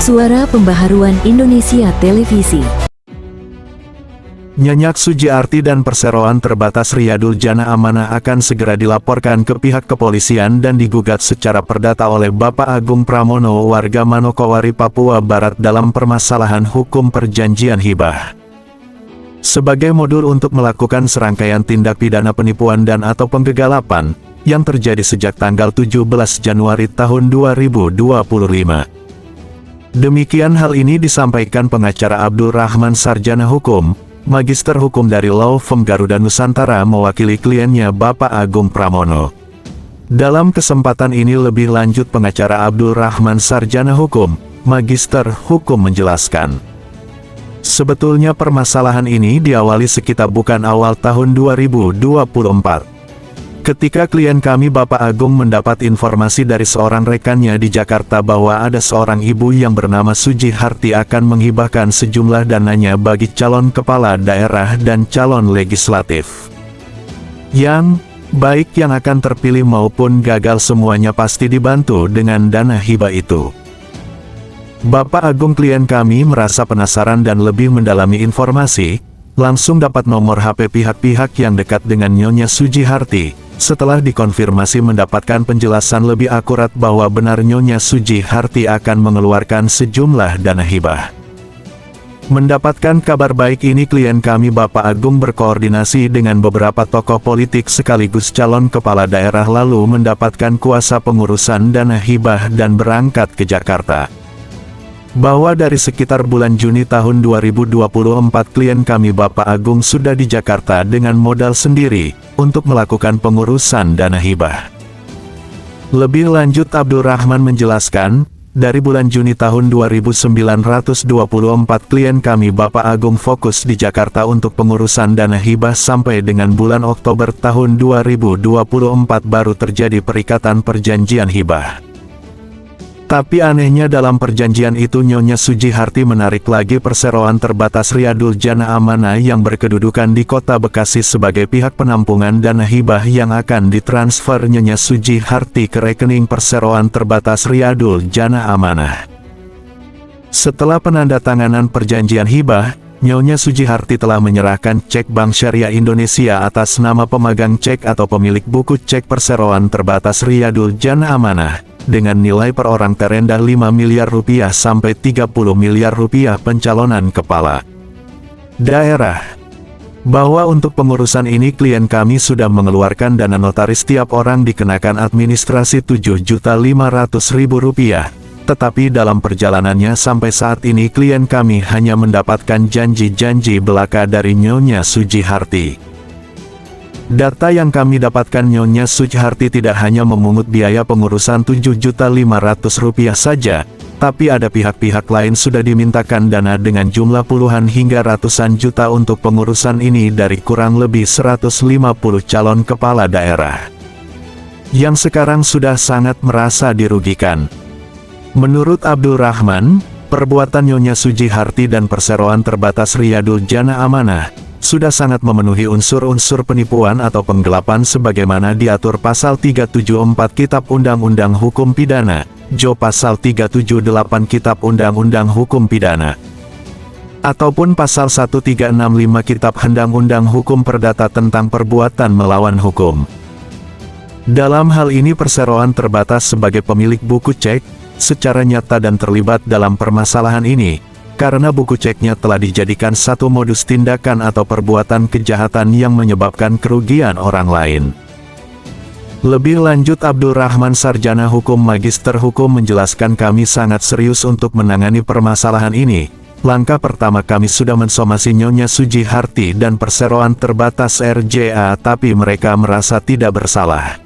Suara Pembaharuan Indonesia Televisi. Nyonya Sujiarti dan perseroan terbatas Riyadul Jana Amanah akan segera dilaporkan ke pihak kepolisian dan digugat secara perdata oleh Bapak Agung Pramono warga Manokwari, Papua Barat dalam permasalahan hukum perjanjian hibah. Sebagai modul untuk melakukan serangkaian tindak pidana penipuan dan atau penggelapan yang terjadi sejak tanggal 17 Januari tahun 2025. Demikian hal ini disampaikan pengacara Abdul Rahman Sarjana Hukum, Magister Hukum dari Law Firm Garuda Nusantara mewakili kliennya Bapak Agung Pramono. Dalam kesempatan ini lebih lanjut pengacara Abdul Rahman Sarjana Hukum, Magister Hukum menjelaskan. Sebetulnya permasalahan ini diawali sekitar bukan awal tahun 2024. Ketika klien kami Bapak Agung mendapat informasi dari seorang rekannya di Jakarta bahwa ada seorang ibu yang bernama Sujiarti akan menghibahkan sejumlah dananya bagi calon kepala daerah dan calon legislatif. Yang baik yang akan terpilih maupun gagal semuanya pasti dibantu dengan dana hibah itu. Bapak Agung klien kami merasa penasaran dan lebih mendalami informasi, langsung dapat nomor HP pihak-pihak yang dekat dengan Nyonya Sujiarti. Setelah dikonfirmasi mendapatkan penjelasan lebih akurat bahwa benar Nyonya Sujiarti akan mengeluarkan sejumlah dana hibah. Mendapatkan kabar baik ini klien kami Bapak Agung berkoordinasi dengan beberapa tokoh politik sekaligus calon kepala daerah lalu mendapatkan kuasa pengurusan dana hibah dan berangkat ke Jakarta. Bahwa dari sekitar bulan Juni tahun 2024 klien kami Bapak Agung sudah di Jakarta dengan modal sendiri, untuk melakukan pengurusan dana hibah. Lebih lanjut Abdul Rahman menjelaskan, dari bulan Juni tahun 2924 klien kami Bapak Agung fokus di Jakarta untuk pengurusan dana hibah sampai dengan bulan Oktober tahun 2024 baru terjadi perikatan perjanjian hibah. Tapi anehnya dalam perjanjian itu Nyonya Sujiarti menarik lagi perseroan terbatas Riyadul Jana Amanah yang berkedudukan di Kota Bekasi sebagai pihak penampungan dana hibah yang akan ditransfer Nyonya Sujiarti ke rekening perseroan terbatas Riyadul Jana Amanah. Setelah penandatanganan perjanjian hibah, Nyonya Sujiarti telah menyerahkan cek Bank Syariah Indonesia atas nama pemegang cek atau pemilik buku cek perseroan terbatas Riyadul Jana Amanah, dengan nilai per orang terendah 5 miliar rupiah sampai 30 miliar rupiah pencalonan kepala daerah. Bahwa untuk pengurusan ini klien kami sudah mengeluarkan dana notaris tiap orang dikenakan administrasi 7.500.000 rupiah. Tetapi dalam perjalanannya sampai saat ini klien kami hanya mendapatkan janji-janji belaka dari Nyonya Sujiarti. Data yang kami dapatkan Nyonya Sujiarti tidak hanya memungut biaya pengurusan 7.500.000 rupiah saja, tapi ada pihak-pihak lain sudah dimintakan dana dengan jumlah puluhan hingga ratusan juta untuk pengurusan ini dari kurang lebih 150 calon kepala daerah. Yang sekarang sudah sangat merasa dirugikan. Menurut Abdul Rahman, perbuatan Nyonya Sujiarti dan perseroan terbatas Riyadul Jana Amanah sudah sangat memenuhi unsur-unsur penipuan atau penggelapan sebagaimana diatur pasal 374 Kitab Undang-Undang Hukum Pidana, Jo pasal 378 Kitab Undang-Undang Hukum Pidana, ataupun pasal 1365 Kitab Undang-Undang Hukum Perdata tentang perbuatan melawan hukum. Dalam hal ini perseroan terbatas sebagai pemilik buku cek, secara nyata dan terlibat dalam permasalahan ini, karena buku ceknya telah dijadikan satu modus tindakan atau perbuatan kejahatan yang menyebabkan kerugian orang lain. Lebih lanjut Abdul Rahman Sarjana Hukum Magister Hukum menjelaskan kami sangat serius untuk menangani permasalahan ini. Langkah pertama kami sudah mensomasi Nyonya Sujiarti dan perseroan terbatas RJA tapi mereka merasa tidak bersalah.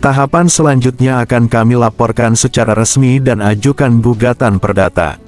Tahapan selanjutnya akan kami laporkan secara resmi dan ajukan gugatan perdata.